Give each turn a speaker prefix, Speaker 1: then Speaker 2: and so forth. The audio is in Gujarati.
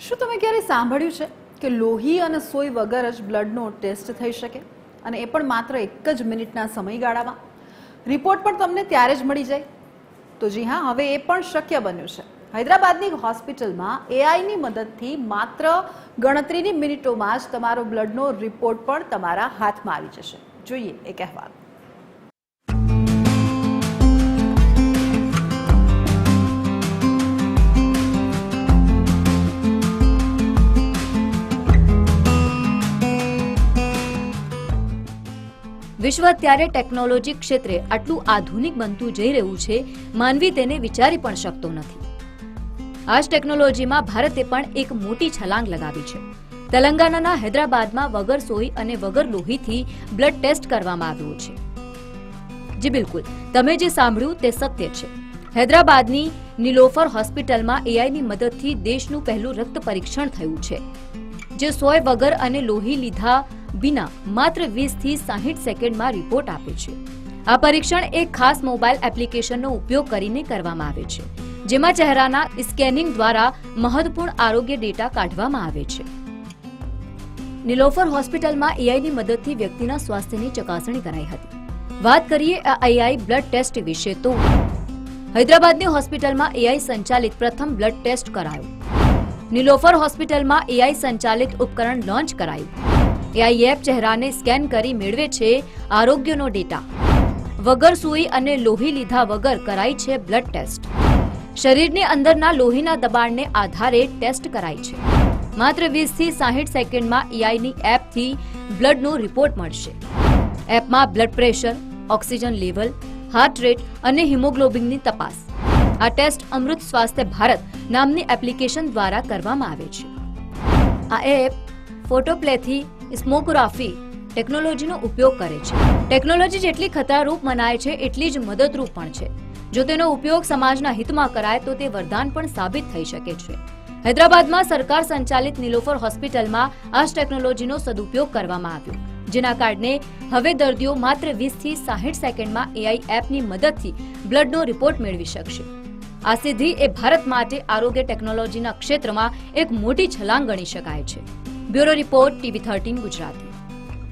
Speaker 1: શું તમે ક્યારે સાંભળ્યું છે કે લોહી અને સોય વગર જ બ્લડનો ટેસ્ટ થઈ શકે, અને એ પણ માત્ર 1 જ મિનિટના સમયગાળામાં? રિપોર્ટ પણ તમને ત્યારે જ મળી જાય? તો જી હા, હવે એ પણ શક્ય બન્યું છે. હૈદરાબાદની હોસ્પિટલમાં એઆઈની મદદથી માત્ર ગણતરીની મિનિટોમાં જ તમારો બ્લડનો રિપોર્ટ પણ તમારા હાથમાં આવી જશે. જોઈએ એક અહેવાલ.
Speaker 2: વિશ્વ અત્યારે ટેકનોલોજી ક્ષેત્રે આટલું આધુનિક બનતું જઈ રહ્યું છે, માનવી તેને વિચારી પણ શકતો નથી. આ જ ટેકનોલોજીમાં ભારતે પણ એક મોટી છલાંગ લગાવી છે. તેલંગાણાના હૈદરાબાદમાં વગર સોય અને વગર લોહીથી બ્લડ ટેસ્ટ કરવામાં આવ્યો છે. જી બિલકુલ, તમે જે સાંભળ્યું તે સત્ય છે. હૈદરાબાદની નિલોફર હોસ્પિટલમાં એઆઈની મદદથી દેશનું પહેલું રક્ત પરીક્ષણ થયું છે, જે સોય વગર અને લોહી લીધા વિના માત્ર 20 થી 60 સેકન્ડમાં રિપોર્ટ આપે છે. આ પરીક્ષણ એક ખાસ મોબાઈલ એપ્લિકેશનનો ઉપયોગ કરીને કરવામાં આવે છે, જેમાં ચહેરાના સ્કેનિંગ દ્વારા મહત્વપૂર્ણ આરોગ્ય ડેટા કાઢવામાં આવે છે. નિલોફર હોસ્પિટલમાં એઆઈની મદદથી વ્યક્તિના સ્વાસ્થ્યની ચકાસણી કરાઈ હતી. વાત કરીએ આ એઆઈ બ્લડ ટેસ્ટ વિશે તો હૈદરાબાદની હોસ્પિટલમાં એઆઈ સંચાલિત પ્રથમ બ્લડ ટેસ્ટ કરાયો. નિલોફર હોસ્પિટલમાં એઆઈ સંચાલિત ઉપકરણ લોન્ચ કરાયું. એઆઈ એપ ચહેરાને સ્કેન કરી મેળવે છે આરોગ્યનો ડેટા. વગર સૂઈ અને લોહી લીધા વગર કરાય છે બ્લડ ટેસ્ટ. શરીરની અંદરના લોહીના દબાણને આધારે ટેસ્ટ કરાય છે. માત્ર 20 થી 60 સેકન્ડમાં એઆઈની એપથી બ્લડનો રિપોર્ટ મળશે. એપમાં blood pressure, oxygen level, heart rate અને હિમોગ્લોબિનની તપાસ. આ ટેસ્ટ અમૃત સ્વાસ્થ્ય ભારત નામની એપ્લિકેશન દ્વારા કરવામાં આવે છે. આ એપ ફોટોપ્લેથી સ્મોગ્રાફી ટેકનોલોજીનો ઉપયોગ કરે છે. ટેકનોલોજી જેટલી ખતરારૂપ મનાય છે એટલી જ મદદરૂપ પણ છે. જો તેનો ઉપયોગ સમાજના હિતમાં કરાય તો તે વરદાન પણ સાબિત થઈ શકે છે. હૈદરાબાદમાં સરકાર સંચાલિત નિલોફર હોસ્પિટલમાં આ જ ટેકનોલોજીનો સદુપયોગ કરવામાં આવ્યો, જેના કારણે હવે દર્દીઓ માત્ર 20 થી 60 સેકન્ડમાં એઆઈ એપની મદદથી બ્લડનો રિપોર્ટ મેળવી શકશે. આ સિદ્ધિ એ ભારત માટે આરોગ્ય ટેકનોલોજીના ક્ષેત્રમાં એક મોટી છલાંગ ગણી શકાય છે. Bureau report, TV13 Gujarati.